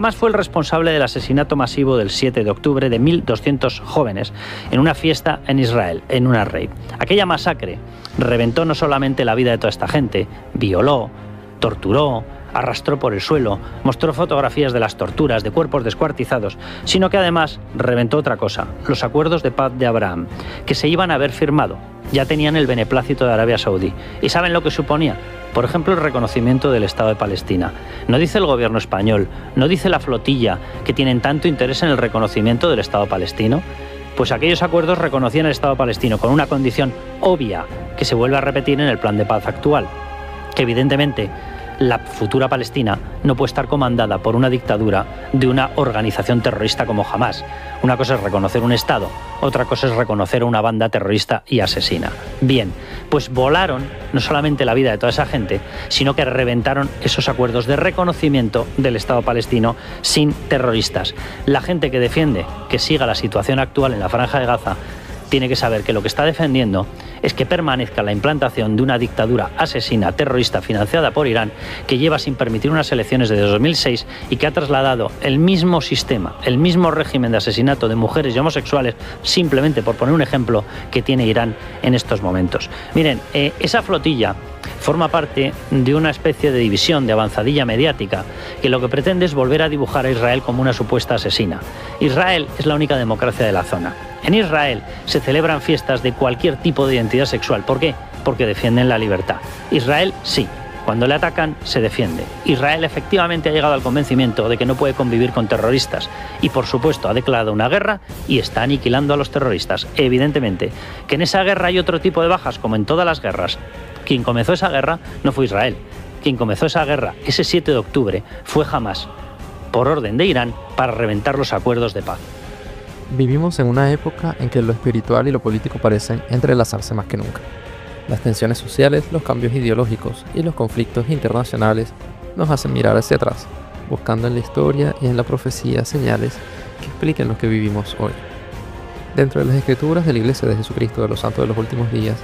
Hamás fue el responsable del asesinato masivo del 7 de octubre de 1.200 jóvenes en una fiesta en Israel, en una rave. Aquella masacre reventó no solamente la vida de toda esta gente, violó, torturó, arrastró por el suelo, mostró fotografías de las torturas, de cuerpos descuartizados, sino que además reventó otra cosa, los acuerdos de paz de Abraham, que se iban a haber firmado. Ya tenían el beneplácito de Arabia Saudí. ¿Y saben lo que suponía? Por ejemplo, el reconocimiento del Estado de Palestina. No dice el gobierno español, no dice la flotilla, que tienen tanto interés en el reconocimiento del Estado palestino. Pues aquellos acuerdos reconocían el Estado palestino con una condición obvia que se vuelve a repetir en el plan de paz actual, que evidentemente la futura Palestina no puede estar comandada por una dictadura de una organización terrorista como Hamás. Una cosa es reconocer un Estado, otra cosa es reconocer a una banda terrorista y asesina. Bien, pues volaron no solamente la vida de toda esa gente, sino que reventaron esos acuerdos de reconocimiento del Estado palestino sin terroristas. La gente que defiende que siga la situación actual en la Franja de Gaza tiene que saber que lo que está defendiendo es que permanezca la implantación de una dictadura asesina, terrorista, financiada por Irán, que lleva sin permitir unas elecciones desde 2006 y que ha trasladado el mismo sistema, el mismo régimen de asesinato de mujeres y homosexuales, simplemente por poner un ejemplo, que tiene Irán en estos momentos. Miren, esa flotilla forma parte de una especie de división, de avanzadilla mediática, que lo que pretende es volver a dibujar a Israel como una supuesta asesina. Israel es la única democracia de la zona. En Israel se celebran fiestas de cualquier tipo de identidad sexual. ¿Por qué? Porque defienden la libertad. Israel sí. Cuando le atacan, se defiende. Israel efectivamente ha llegado al convencimiento de que no puede convivir con terroristas y, por supuesto, ha declarado una guerra y está aniquilando a los terroristas. Evidentemente, que en esa guerra hay otro tipo de bajas, como en todas las guerras. Quien comenzó esa guerra no fue Israel. Quien comenzó esa guerra ese 7 de octubre fue Hamás, por orden de Irán, para reventar los acuerdos de paz. Vivimos en una época en que lo espiritual y lo político parecen entrelazarse más que nunca. Las tensiones sociales, los cambios ideológicos y los conflictos internacionales nos hacen mirar hacia atrás, buscando en la historia y en la profecía señales que expliquen lo que vivimos hoy. Dentro de las escrituras de la Iglesia de Jesucristo de los Santos de los Últimos Días,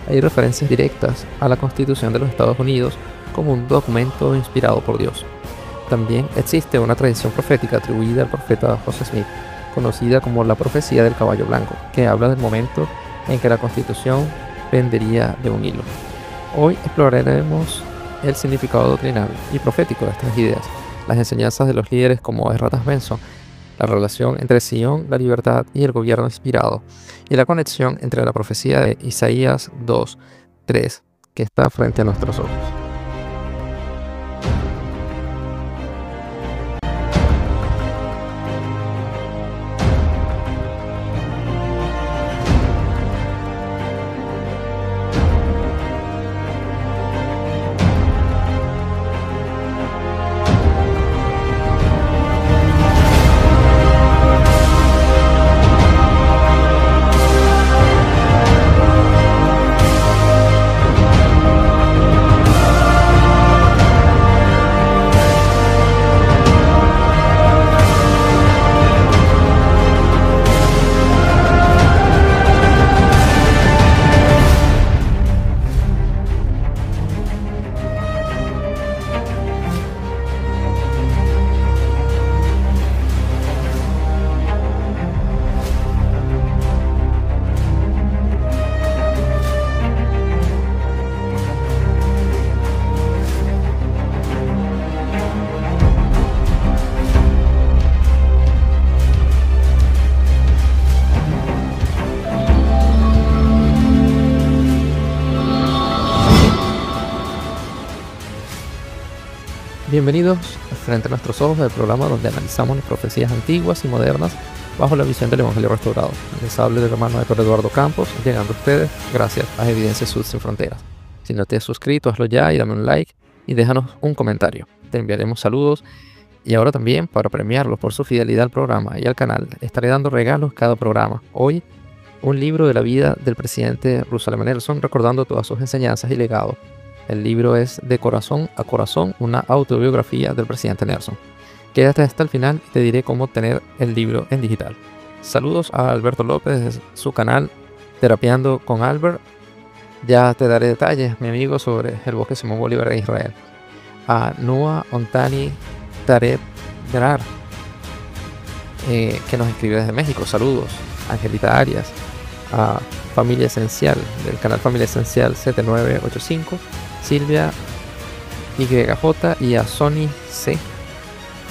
hay referencias directas a la Constitución de los Estados Unidos como un documento inspirado por Dios. También existe una tradición profética atribuida al profeta José Smith, conocida como la profecía del caballo blanco, que habla del momento en que la Constitución pendería de un hilo. Hoy exploraremos el significado doctrinal y profético de estas ideas, las enseñanzas de los líderes como Erratas Benson, la relación entre Sion, la libertad y el gobierno inspirado, y la conexión entre la profecía de Isaías 2:3 que está frente a nuestros ojos. Bienvenidos frente a nuestros ojos del programa donde analizamos las profecías antiguas y modernas bajo la visión del Evangelio restaurado. Les habla del hermano Héctor Eduardo Campos, llegando a ustedes gracias a Evidencia Sud Sin Fronteras. Si no te has suscrito, hazlo ya y dame un like y déjanos un comentario. Te enviaremos saludos y ahora también, para premiarlos por su fidelidad al programa y al canal, estaré dando regalos cada programa. Hoy, un libro de la vida del presidente Russell M. Nelson, recordando todas sus enseñanzas y legados. El libro es De Corazón a Corazón, una autobiografía del presidente Nelson. Quédate hasta el final y te diré cómo obtener el libro en digital. Saludos a Alberto López desde su canal Terapiando con Albert. Ya te daré detalles, mi amigo, sobre el bosque Simón Bolívar de Israel. A Noah Ontani Tarek Berar, que nos escribe desde México. Saludos, Angelita Arias, a Familia Esencial, del canal Familia Esencial 7985, Silvia YJ y a Sony C,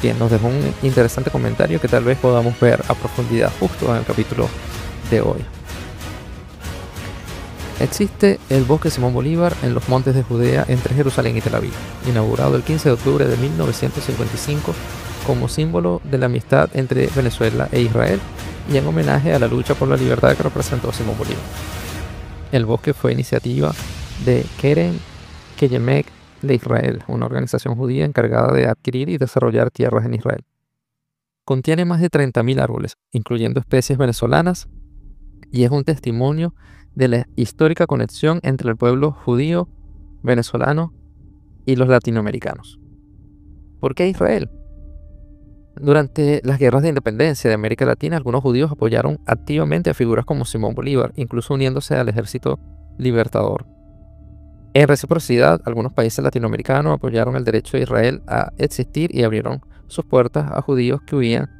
quien nos dejó un interesante comentario que tal vez podamos ver a profundidad justo en el capítulo de hoy. Existe el Bosque Simón Bolívar en los montes de Judea entre Jerusalén y Tel Aviv, inaugurado el 15 de octubre de 1955 como símbolo de la amistad entre Venezuela e Israel y en homenaje a la lucha por la libertad que representó Simón Bolívar. El bosque fue iniciativa de Keren Keyemek de Israel, una organización judía encargada de adquirir y desarrollar tierras en Israel. Contiene más de 30.000 árboles, incluyendo especies venezolanas, y es un testimonio de la histórica conexión entre el pueblo judío, venezolano y los latinoamericanos. ¿Por qué Israel? Durante las guerras de independencia de América Latina, algunos judíos apoyaron activamente a figuras como Simón Bolívar, incluso uniéndose al ejército libertador. En reciprocidad, algunos países latinoamericanos apoyaron el derecho de Israel a existir y abrieron sus puertas a judíos que huían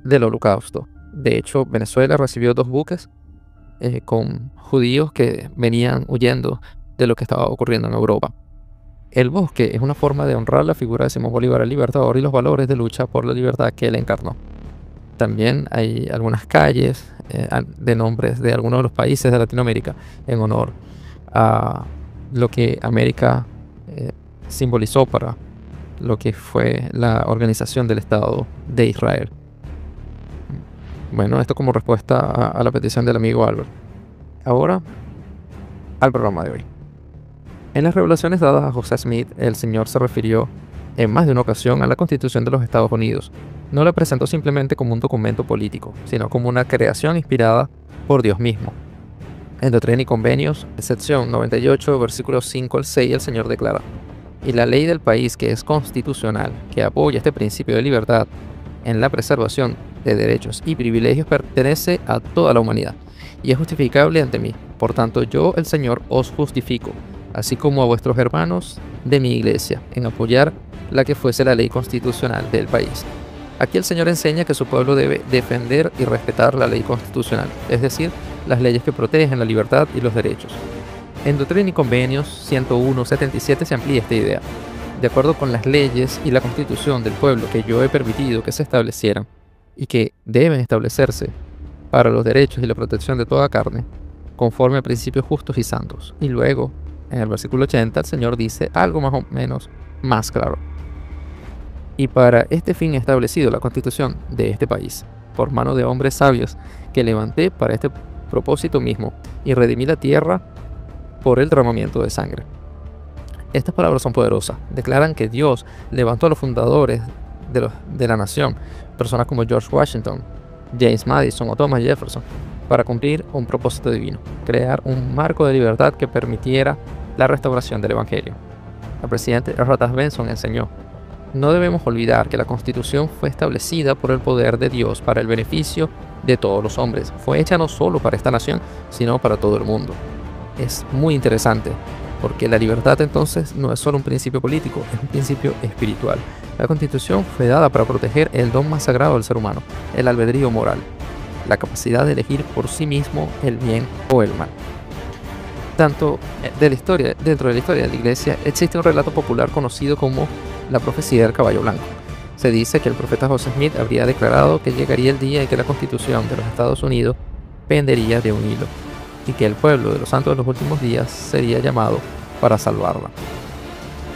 del Holocausto. De hecho, Venezuela recibió 2 buques con judíos que venían huyendo de lo que estaba ocurriendo en Europa. El bosque es una forma de honrar la figura de Simón Bolívar el Libertador y los valores de lucha por la libertad que él encarnó. También hay algunas calles de nombres de algunos de los países de Latinoamérica en honor a lo que América simbolizó para lo que fue la organización del Estado de Israel. Bueno, esto como respuesta a la petición del amigo Albert. Ahora, al programa de hoy. En las revelaciones dadas a José Smith, el Señor se refirió en más de una ocasión a la Constitución de los Estados Unidos. No la presentó simplemente como un documento político, sino como una creación inspirada por Dios mismo. En Doctrina y Convenios, sección 98, versículos 5 al 6, el Señor declara: y la ley del país que es constitucional, que apoya este principio de libertad en la preservación de derechos y privilegios, pertenece a toda la humanidad y es justificable ante mí. Por tanto, yo, el Señor, os justifico, así como a vuestros hermanos de mi iglesia, en apoyar la que fuese la ley constitucional del país. Aquí el Señor enseña que su pueblo debe defender y respetar la ley constitucional, es decir, las leyes que protegen la libertad y los derechos. En Doctrina y Convenios 101.77 se amplía esta idea. De acuerdo con las leyes y la constitución del pueblo que yo he permitido que se establecieran y que deben establecerse para los derechos y la protección de toda carne, conforme a principios justos y santos. Y luego, en el versículo 80, el Señor dice algo más o menos más claro. Y para este fin he establecido la constitución de este país, por mano de hombres sabios que levanté para este propósito mismo, y redimí la tierra por el derramamiento de sangre. Estas palabras son poderosas. Declaran que Dios levantó a los fundadores de la nación, personas como George Washington, James Madison o Thomas Jefferson, para cumplir un propósito divino, crear un marco de libertad que permitiera la restauración del Evangelio. El presidente Rotas Benson enseñó: no debemos olvidar que la Constitución fue establecida por el poder de Dios para el beneficio de todos los hombres. Fue hecha no solo para esta nación, sino para todo el mundo. Es muy interesante, porque la libertad entonces no es solo un principio político, es un principio espiritual. La Constitución fue dada para proteger el don más sagrado del ser humano, el albedrío moral, la capacidad de elegir por sí mismo el bien o el mal. Dentro de la historia de la Iglesia existe un relato popular conocido como la profecía del caballo blanco. Se dice que el profeta José Smith habría declarado que llegaría el día en que la Constitución de los Estados Unidos pendería de un hilo, y que el pueblo de los santos de los últimos días sería llamado para salvarla.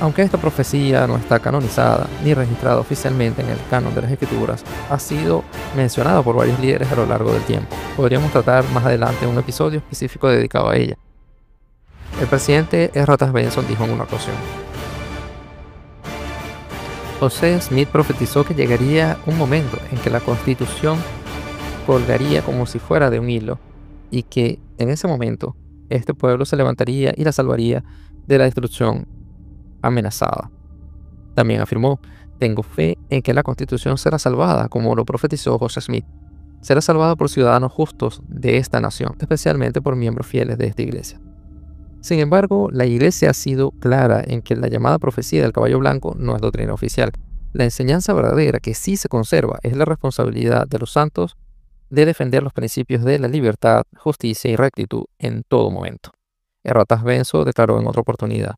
Aunque esta profecía no está canonizada ni registrada oficialmente en el canon de las Escrituras, ha sido mencionada por varios líderes a lo largo del tiempo. Podríamos tratar más adelante un episodio específico dedicado a ella. El presidente Rotas Benson dijo en una ocasión: José Smith profetizó que llegaría un momento en que la Constitución colgaría como si fuera de un hilo, y que en ese momento este pueblo se levantaría y la salvaría de la destrucción amenazada. También afirmó: tengo fe en que la Constitución será salvada, como lo profetizó José Smith. Será salvada por ciudadanos justos de esta nación, especialmente por miembros fieles de esta iglesia. Sin embargo, la iglesia ha sido clara en que la llamada profecía del caballo blanco no es doctrina oficial. La enseñanza verdadera que sí se conserva es la responsabilidad de los santos de defender los principios de la libertad, justicia y rectitud en todo momento. Eratas Benzo declaró en otra oportunidad: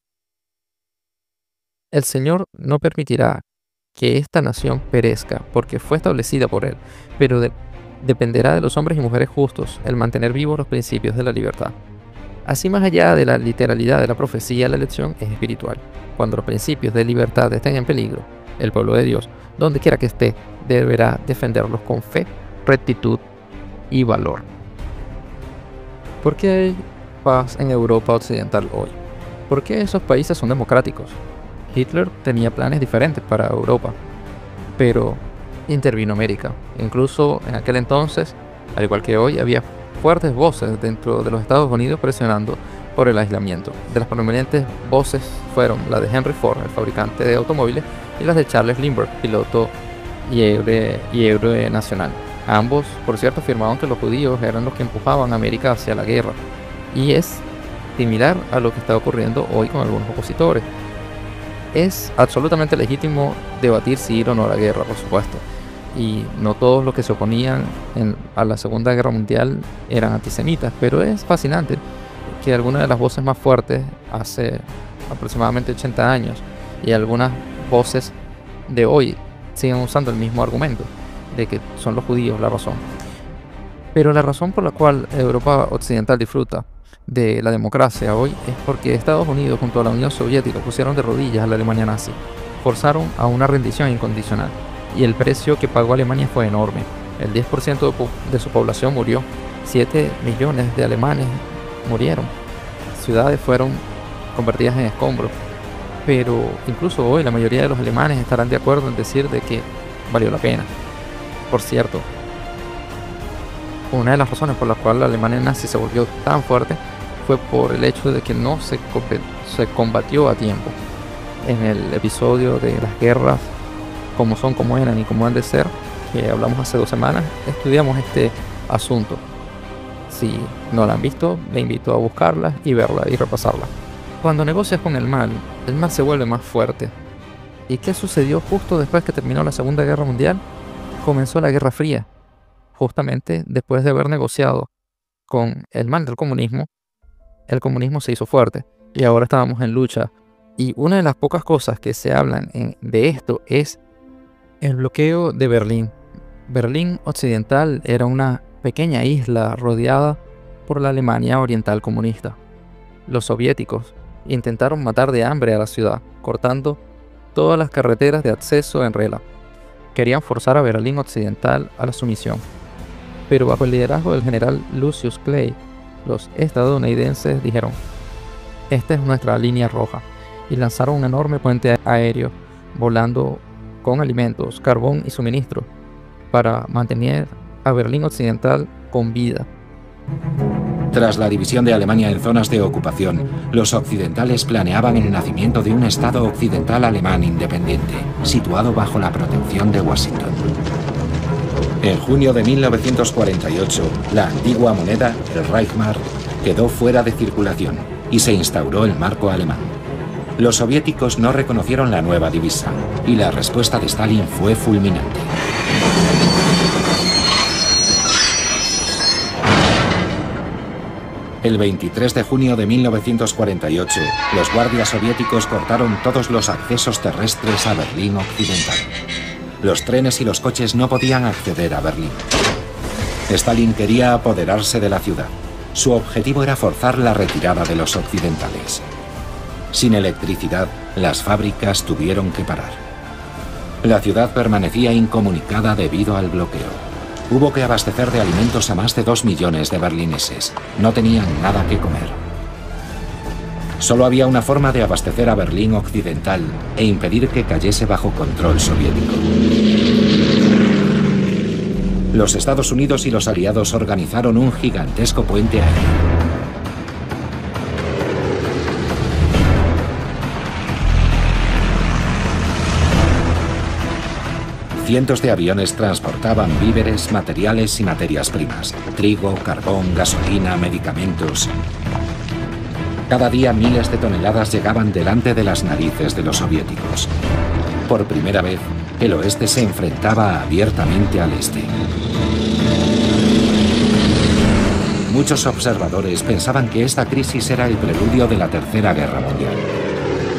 el Señor no permitirá que esta nación perezca porque fue establecida por Él, pero dependerá de los hombres y mujeres justos el mantener vivos los principios de la libertad. Así, más allá de la literalidad de la profecía, la elección es espiritual. Cuando los principios de libertad estén en peligro, el pueblo de Dios, donde quiera que esté, deberá defenderlos con fe, rectitud y valor. ¿Por qué hay paz en Europa occidental hoy? ¿Por qué esos países son democráticos? Hitler tenía planes diferentes para Europa, pero intervino América. Incluso en aquel entonces, al igual que hoy, había fuertes voces dentro de los Estados Unidos presionando por el aislamiento. De las prominentes voces fueron la de Henry Ford, el fabricante de automóviles, y las de Charles Lindbergh, piloto y héroe nacional. Ambos, por cierto, afirmaban que los judíos eran los que empujaban a América hacia la guerra, y es similar a lo que está ocurriendo hoy con algunos opositores. Es absolutamente legítimo debatir si ir o no a la guerra, por supuesto, y no todos los que se oponían a la Segunda Guerra Mundial eran antisemitas, pero es fascinante que algunas de las voces más fuertes hace aproximadamente 80 años y algunas voces de hoy siguen usando el mismo argumento de que son los judíos la razón. Pero la razón por la cual Europa occidental disfruta de la democracia hoy es porque Estados Unidos junto a la Unión Soviética pusieron de rodillas a la Alemania nazi, forzaron a una rendición incondicional, y el precio que pagó Alemania fue enorme. El 10% de su población murió, 7 millones de alemanes murieron, ciudades fueron convertidas en escombros, pero incluso hoy la mayoría de los alemanes estarán de acuerdo en decir de que valió la pena. Por cierto, una de las razones por las cuales la Alemania nazi se volvió tan fuerte fue por el hecho de que no se combatió a tiempo. En el episodio de las guerras, como son, como eran y como han de ser, que hablamos hace 2 semanas, estudiamos este asunto. Si no la han visto, le invito a buscarla y verla y repasarla. Cuando negocias con el mal se vuelve más fuerte. ¿Y qué sucedió justo después que terminó la Segunda Guerra Mundial? Comenzó la Guerra Fría. Justamente después de haber negociado con el mal del comunismo, el comunismo se hizo fuerte y ahora estábamos en lucha. Y una de las pocas cosas que se hablan de esto es el bloqueo de Berlín. Berlín Occidental era una pequeña isla rodeada por la Alemania Oriental comunista. Los soviéticos intentaron matar de hambre a la ciudad, cortando todas las carreteras de acceso en regla. Querían forzar a Berlín Occidental a la sumisión. Pero bajo el liderazgo del general Lucius Clay, los estadounidenses dijeron: esta es nuestra línea roja, y lanzaron un enorme puente aéreo volando con alimentos, carbón y suministros para mantener a Berlín Occidental con vida. Tras la división de Alemania en zonas de ocupación, los occidentales planeaban el nacimiento de un Estado occidental alemán independiente, situado bajo la protección de Washington. En junio de 1948, la antigua moneda, el Reichsmark, quedó fuera de circulación y se instauró el marco alemán. Los soviéticos no reconocieron la nueva divisa y la respuesta de Stalin fue fulminante. El 23 de junio de 1948, los guardias soviéticos cortaron todos los accesos terrestres a Berlín Occidental. Los trenes y los coches no podían acceder a Berlín. Stalin quería apoderarse de la ciudad. Su objetivo era forzar la retirada de los occidentales. Sin electricidad, las fábricas tuvieron que parar. La ciudad permanecía incomunicada debido al bloqueo. Hubo que abastecer de alimentos a más de 2 millones de berlineses. No tenían nada que comer. Solo había una forma de abastecer a Berlín Occidental e impedir que cayese bajo control soviético. Los Estados Unidos y los aliados organizaron un gigantesco puente aéreo. Cientos de aviones transportaban víveres, materiales y materias primas: trigo, carbón, gasolina, medicamentos. Cada día miles de toneladas llegaban delante de las narices de los soviéticos. Por primera vez, El oeste se enfrentaba abiertamente al este. Muchos observadores pensaban que esta crisis era el preludio de la Tercera Guerra Mundial.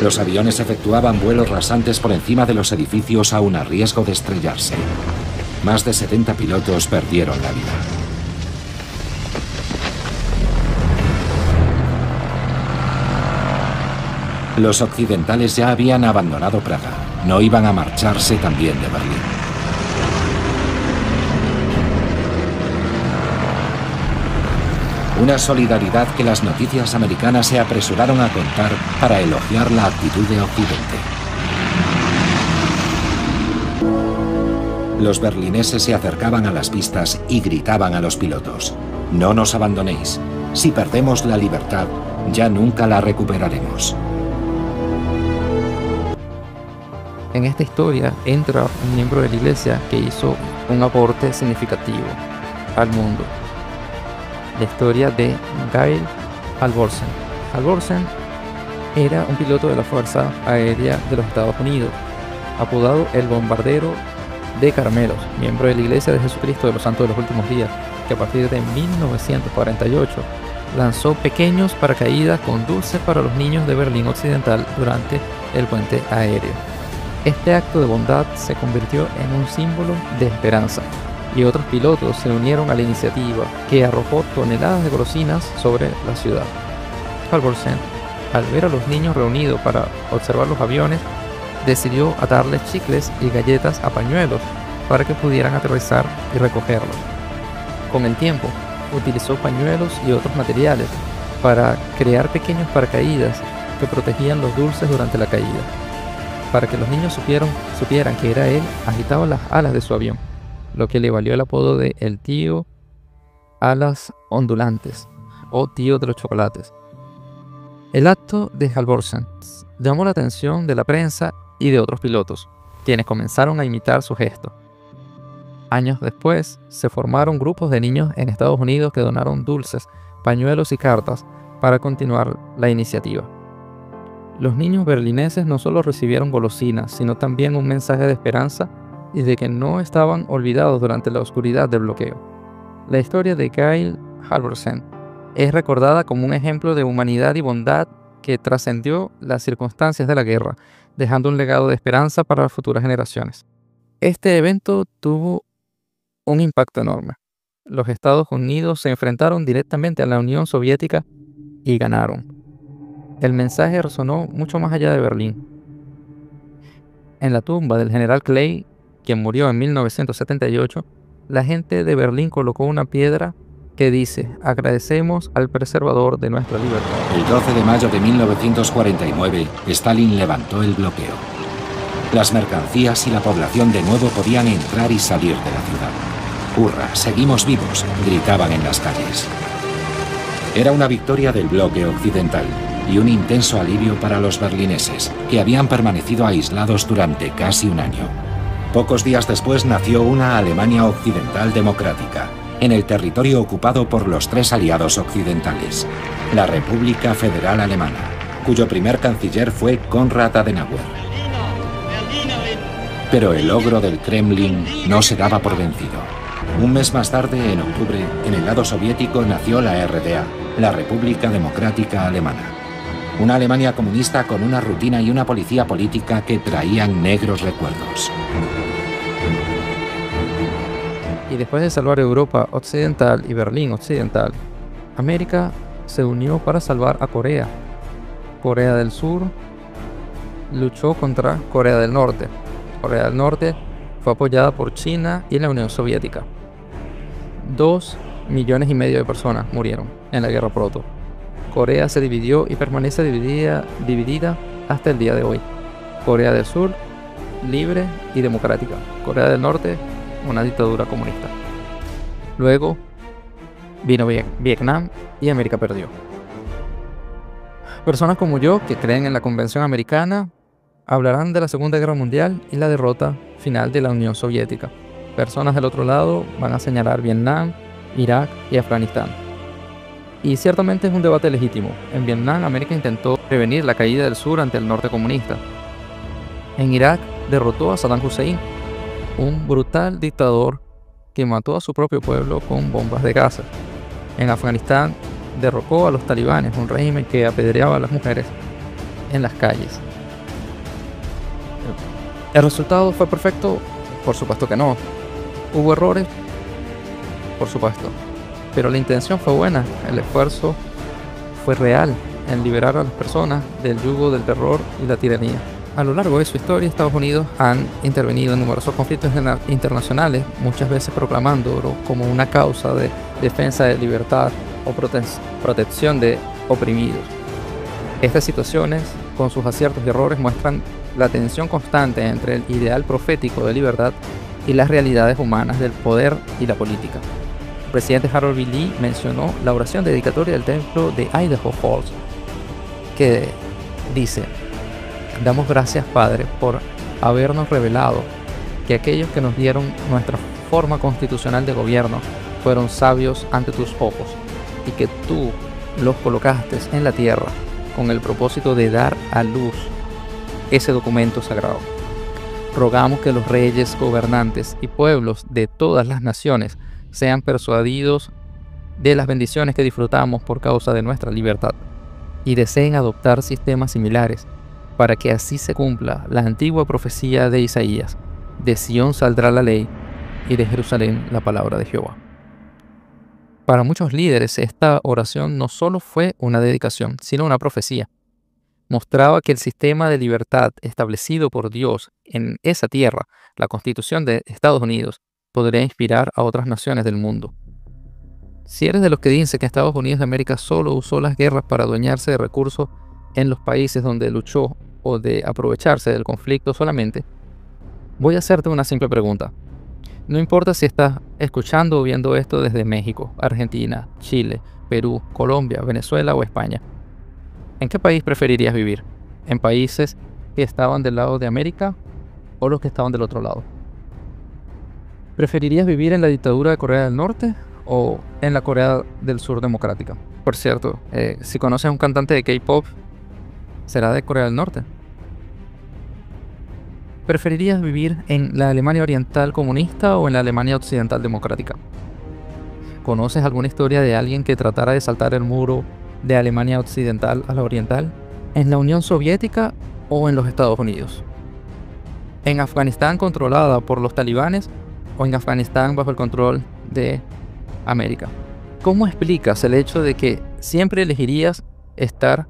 Los aviones efectuaban vuelos rasantes por encima de los edificios aún a riesgo de estrellarse. Más de 70 pilotos perdieron la vida. Los occidentales ya habían abandonado Praga. No iban a marcharse también de Berlín. Una solidaridad que las noticias americanas se apresuraron a contar para elogiar la actitud de Occidente. Los berlineses se acercaban a las pistas y gritaban a los pilotos: «No nos abandonéis. Si perdemos la libertad, ya nunca la recuperaremos». En esta historia entra un miembro de la iglesia que hizo un aporte significativo al mundo. La historia de Gail Halvorsen. Halvorsen era un piloto de la Fuerza Aérea de los Estados Unidos, apodado el Bombardero de Caramelos, miembro de la Iglesia de Jesucristo de los Santos de los Últimos Días, que a partir de 1948 lanzó pequeños paracaídas con dulces para los niños de Berlín Occidental durante el puente aéreo. Este acto de bondad se convirtió en un símbolo de esperanza, y otros pilotos se unieron a la iniciativa, que arrojó toneladas de golosinas sobre la ciudad. Halvorsen, al ver a los niños reunidos para observar los aviones, decidió atarles chicles y galletas a pañuelos para que pudieran aterrizar y recogerlos. Con el tiempo, utilizó pañuelos y otros materiales para crear pequeños paracaídas que protegían los dulces durante la caída. Para que los niños supieran que era él, agitaba las alas de su avión, lo que le valió el apodo de el tío alas ondulantes o tío de los chocolates. El acto de Halvorsen llamó la atención de la prensa y de otros pilotos, quienes comenzaron a imitar su gesto. Años después, se formaron grupos de niños en Estados Unidos que donaron dulces, pañuelos y cartas para continuar la iniciativa. Los niños berlineses no solo recibieron golosinas, sino también un mensaje de esperanza y de que no estaban olvidados durante la oscuridad del bloqueo. La historia de Gail Halvorsen es recordada como un ejemplo de humanidad y bondad que trascendió las circunstancias de la guerra, dejando un legado de esperanza para las futuras generaciones. Este evento tuvo un impacto enorme. Los Estados Unidos se enfrentaron directamente a la Unión Soviética y ganaron. El mensaje resonó mucho más allá de Berlín. En la tumba del general Clay, quien murió en 1978, la gente de Berlín colocó una piedra que dice: agradecemos al preservador de nuestra libertad. El 12 de mayo de 1949, Stalin levantó el bloqueo. Las mercancías y la población de nuevo podían entrar y salir de la ciudad. ¡Hurra! ¡Seguimos vivos!, gritaban en las calles. Era una victoria del bloque occidental y un intenso alivio para los berlineses, que habían permanecido aislados durante casi un año. Pocos días después nació una Alemania occidental democrática, en el territorio ocupado por los tres aliados occidentales, la República Federal Alemana, cuyo primer canciller fue Konrad Adenauer. Pero el logro del Kremlin no se daba por vencido. Un mes más tarde, en octubre, en el lado soviético nació la RDA, la República Democrática Alemana. Una Alemania comunista con una rutina y una policía política que traían negros recuerdos. Y después de salvar Europa Occidental y Berlín Occidental, América se unió para salvar a Corea. Corea del Sur luchó contra Corea del Norte. Corea del Norte fue apoyada por China y la Unión Soviética. 2,5 millones de personas murieron en la guerra proto. Corea se dividió y permanece dividida hasta el día de hoy. Corea del Sur, libre y democrática. Corea del Norte, una dictadura comunista. Luego vino Vietnam y América perdió. Personas como yo, que creen en la Convención Americana, hablarán de la Segunda Guerra Mundial y la derrota final de la Unión Soviética. Personas del otro lado van a señalar Vietnam, Irak y Afganistán. Y ciertamente es un debate legítimo. En Vietnam, América intentó prevenir la caída del sur ante el norte comunista. En Irak, derrotó a Saddam Hussein, un brutal dictador que mató a su propio pueblo con bombas de gases. En Afganistán derrocó a los talibanes, un régimen que apedreaba a las mujeres en las calles. ¿El resultado fue perfecto? Por supuesto que no. ¿Hubo errores? Por supuesto. Pero la intención fue buena, el esfuerzo fue real en liberar a las personas del yugo del terror y la tiranía. A lo largo de su historia, Estados Unidos han intervenido en numerosos conflictos internacionales, muchas veces proclamándolo como una causa de defensa de libertad o protección de oprimidos. Estas situaciones, con sus aciertos y errores, muestran la tensión constante entre el ideal profético de libertad y las realidades humanas del poder y la política. El presidente Harold B. Lee mencionó la oración dedicatoria del templo de Idaho Falls, que dice: damos gracias, Padre, por habernos revelado que aquellos que nos dieron nuestra forma constitucional de gobierno fueron sabios ante tus ojos y que tú los colocaste en la tierra con el propósito de dar a luz ese documento sagrado. Rogamos que los reyes, gobernantes y pueblos de todas las naciones sean persuadidos de las bendiciones que disfrutamos por causa de nuestra libertad y deseen adoptar sistemas similares para que así se cumpla la antigua profecía de Isaías: de Sión saldrá la ley y de Jerusalén la palabra de Jehová. Para muchos líderes, esta oración no solo fue una dedicación, sino una profecía. Mostraba que el sistema de libertad establecido por Dios en esa tierra, la Constitución de Estados Unidos, podría inspirar a otras naciones del mundo. Si eres de los que dicen que Estados Unidos de América solo usó las guerras para adueñarse de recursos en los países donde luchó o de aprovecharse del conflicto solamente, voy a hacerte una simple pregunta. No importa si estás escuchando o viendo esto desde México, Argentina, Chile, Perú, Colombia, Venezuela o España. ¿En qué país preferirías vivir? ¿En países que estaban del lado de América o los que estaban del otro lado? ¿Preferirías vivir en la dictadura de Corea del Norte o en la Corea del Sur democrática? Por cierto, si conoces a un cantante de K-pop, será de Corea del Norte. ¿Preferirías vivir en la Alemania Oriental comunista o en la Alemania Occidental democrática? ¿Conoces alguna historia de alguien que tratara de saltar el muro de Alemania Occidental a la Oriental? ¿En la Unión Soviética o en los Estados Unidos? ¿En Afganistán controlada por los talibanes o en Afganistán bajo el control de América? ¿Cómo explicas el hecho de que siempre elegirías estar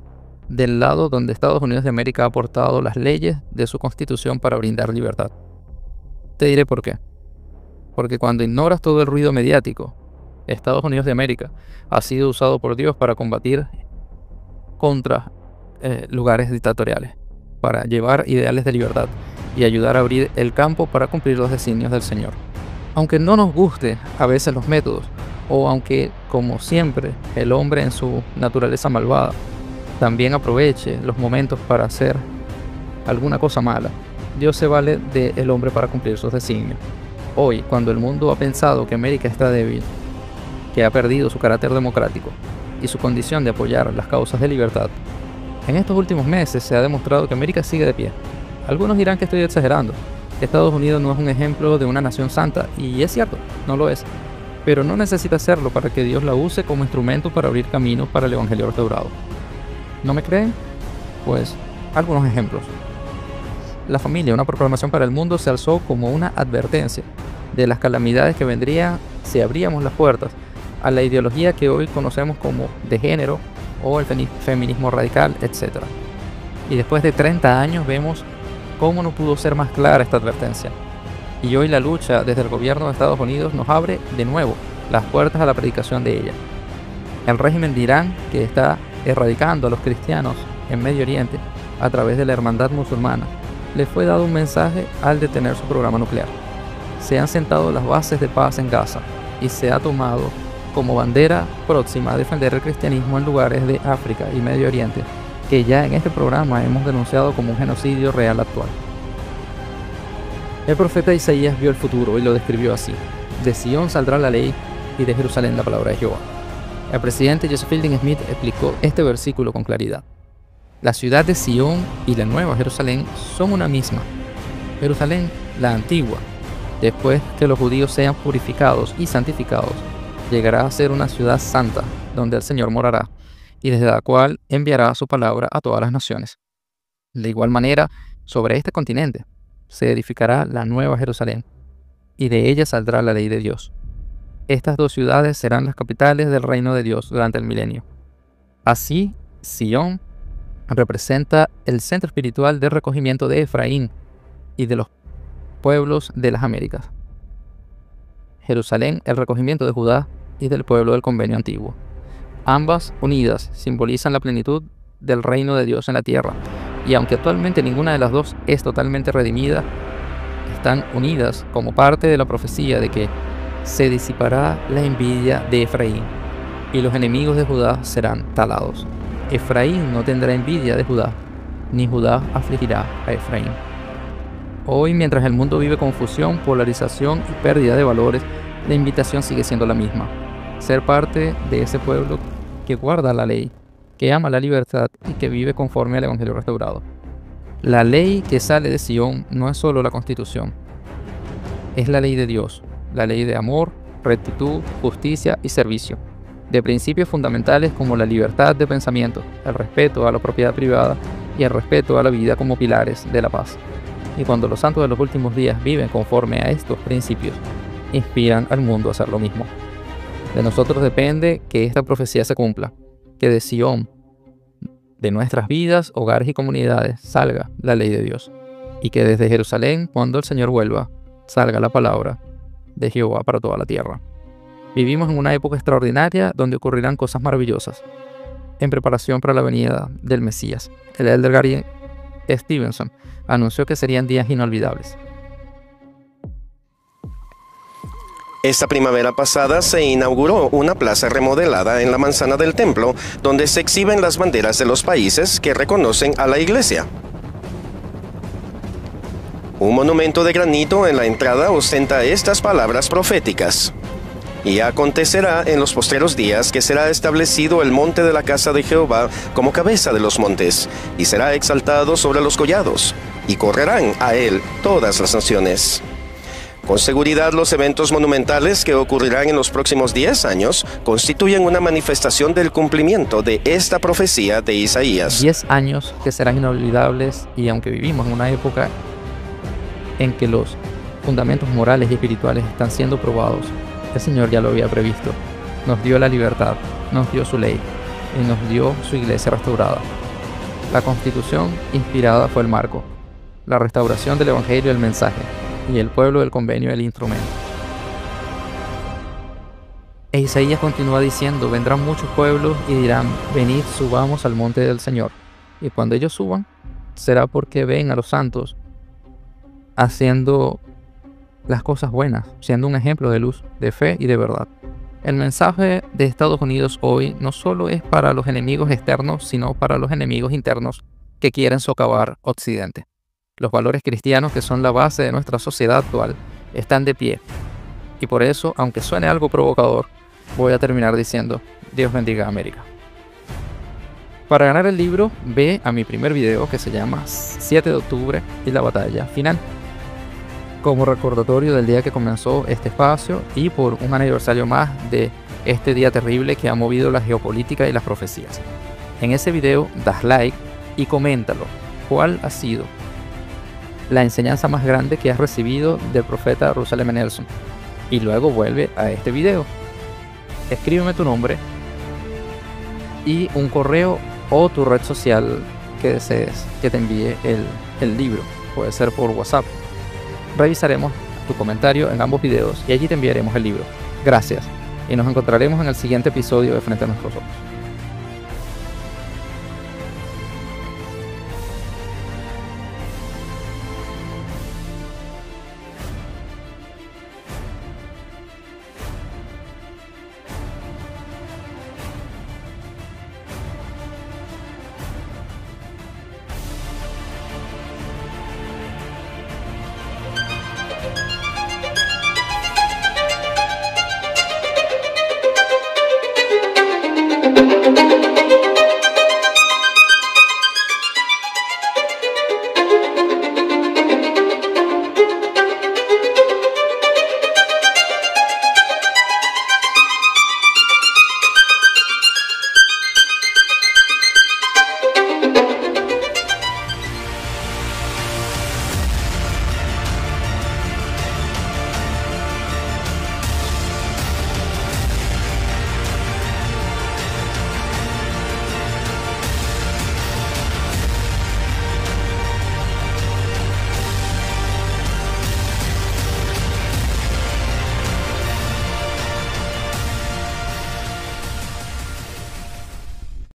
del lado donde Estados Unidos de América ha aportado las leyes de su constitución para brindar libertad? Te diré por qué. Porque cuando ignoras todo el ruido mediático, Estados Unidos de América ha sido usado por Dios para combatir contra lugares dictatoriales, para llevar ideales de libertad y ayudar a abrir el campo para cumplir los designios del Señor. Aunque no nos guste a veces los métodos, o aunque, como siempre, el hombre en su naturaleza malvada también aproveche los momentos para hacer alguna cosa mala, Dios se vale del hombre para cumplir sus designios. Hoy, cuando el mundo ha pensado que América está débil, que ha perdido su carácter democrático y su condición de apoyar las causas de libertad, en estos últimos meses se ha demostrado que América sigue de pie. Algunos dirán que estoy exagerando. Estados Unidos no es un ejemplo de una nación santa, y es cierto, no lo es. Pero no necesita serlo para que Dios la use como instrumento para abrir caminos para el Evangelio restaurado. ¿No me creen? Pues, algunos ejemplos. La familia, una proclamación para el mundo, se alzó como una advertencia de las calamidades que vendrían si abríamos las puertas a la ideología que hoy conocemos como de género o el feminismo radical, etc. Y después de 30 años vemos cómo no pudo ser más clara esta advertencia. Y hoy la lucha desde el gobierno de Estados Unidos nos abre de nuevo las puertas a la predicación de ella. El régimen de Irán, que está erradicando a los cristianos en Medio Oriente a través de la hermandad musulmana, le fue dado un mensaje al detener su programa nuclear. Se han sentado las bases de paz en Gaza y se ha tomado como bandera próxima a defender el cristianismo en lugares de África y Medio Oriente, que ya en este programa hemos denunciado como un genocidio real actual. El profeta Isaías vio el futuro y lo describió así: de Sión saldrá la ley y de Jerusalén la palabra de Jehová. El presidente Joseph Fielding Smith explicó este versículo con claridad. La ciudad de Sión y la nueva Jerusalén son una misma. Jerusalén, la antigua, después que los judíos sean purificados y santificados, llegará a ser una ciudad santa, donde el Señor morará, y desde la cual enviará su palabra a todas las naciones. De igual manera, sobre este continente se edificará la nueva Jerusalén, y de ella saldrá la ley de Dios. Estas dos ciudades serán las capitales del reino de Dios durante el milenio. Así, Sion representa el centro espiritual de recogimiento de Efraín y de los pueblos de las Américas. Jerusalén, el recogimiento de Judá y del pueblo del convenio antiguo. Ambas, unidas, simbolizan la plenitud del reino de Dios en la tierra, y aunque actualmente ninguna de las dos es totalmente redimida, están unidas como parte de la profecía de que se disipará la envidia de Efraín, y los enemigos de Judá serán talados. Efraín no tendrá envidia de Judá, ni Judá afligirá a Efraín. Hoy, mientras el mundo vive confusión, polarización y pérdida de valores, la invitación sigue siendo la misma: ser parte de ese pueblo que guarda la ley, que ama la libertad y que vive conforme al Evangelio restaurado. La ley que sale de Sion no es solo la Constitución, es la ley de Dios, la ley de amor, rectitud, justicia y servicio, de principios fundamentales como la libertad de pensamiento, el respeto a la propiedad privada y el respeto a la vida como pilares de la paz. Y cuando los santos de los últimos días viven conforme a estos principios, inspiran al mundo a hacer lo mismo. De nosotros depende que esta profecía se cumpla, que de Sion, de nuestras vidas, hogares y comunidades, salga la ley de Dios, y que desde Jerusalén, cuando el Señor vuelva, salga la palabra de Jehová para toda la tierra. Vivimos en una época extraordinaria donde ocurrirán cosas maravillosas, en preparación para la venida del Mesías. El elder Gary Stevenson anunció que serían días inolvidables. Esta primavera pasada se inauguró una plaza remodelada en la manzana del templo, donde se exhiben las banderas de los países que reconocen a la iglesia. Un monumento de granito en la entrada ostenta estas palabras proféticas: y acontecerá en los postreros días que será establecido el monte de la casa de Jehová como cabeza de los montes, y será exaltado sobre los collados, y correrán a él todas las naciones. Con seguridad, los eventos monumentales que ocurrirán en los próximos 10 años constituyen una manifestación del cumplimiento de esta profecía de Isaías. 10 años que serán inolvidables, y aunque vivimos en una época en que los fundamentos morales y espirituales están siendo probados, el Señor ya lo había previsto. Nos dio la libertad, nos dio su ley y nos dio su iglesia restaurada. La Constitución inspirada fue el marco, la restauración del Evangelio el mensaje, y el pueblo del convenio el instrumento. E Isaías continúa diciendo: vendrán muchos pueblos y dirán: venid, subamos al monte del Señor. Y cuando ellos suban, será porque ven a los santos haciendo las cosas buenas, siendo un ejemplo de luz, de fe y de verdad. El mensaje de Estados Unidos hoy no solo es para los enemigos externos, sino para los enemigos internos que quieren socavar Occidente. Los valores cristianos, que son la base de nuestra sociedad actual, están de pie. Y por eso, aunque suene algo provocador, voy a terminar diciendo: Dios bendiga a América. Para ganar el libro, ve a mi primer video que se llama 7 de octubre y la batalla final, como recordatorio del día que comenzó este espacio y por un aniversario más de este día terrible que ha movido la geopolítica y las profecías. En ese video das like y coméntalo. ¿Cuál ha sido la enseñanza más grande que has recibido del profeta Russell M. Nelson? Y luego vuelve a este video. Escríbeme tu nombre y un correo o tu red social que desees que te envíe el libro. Puede ser por WhatsApp. Revisaremos tu comentario en ambos videos y allí te enviaremos el libro. Gracias, y nos encontraremos en el siguiente episodio de Frente a Nuestros Ojos.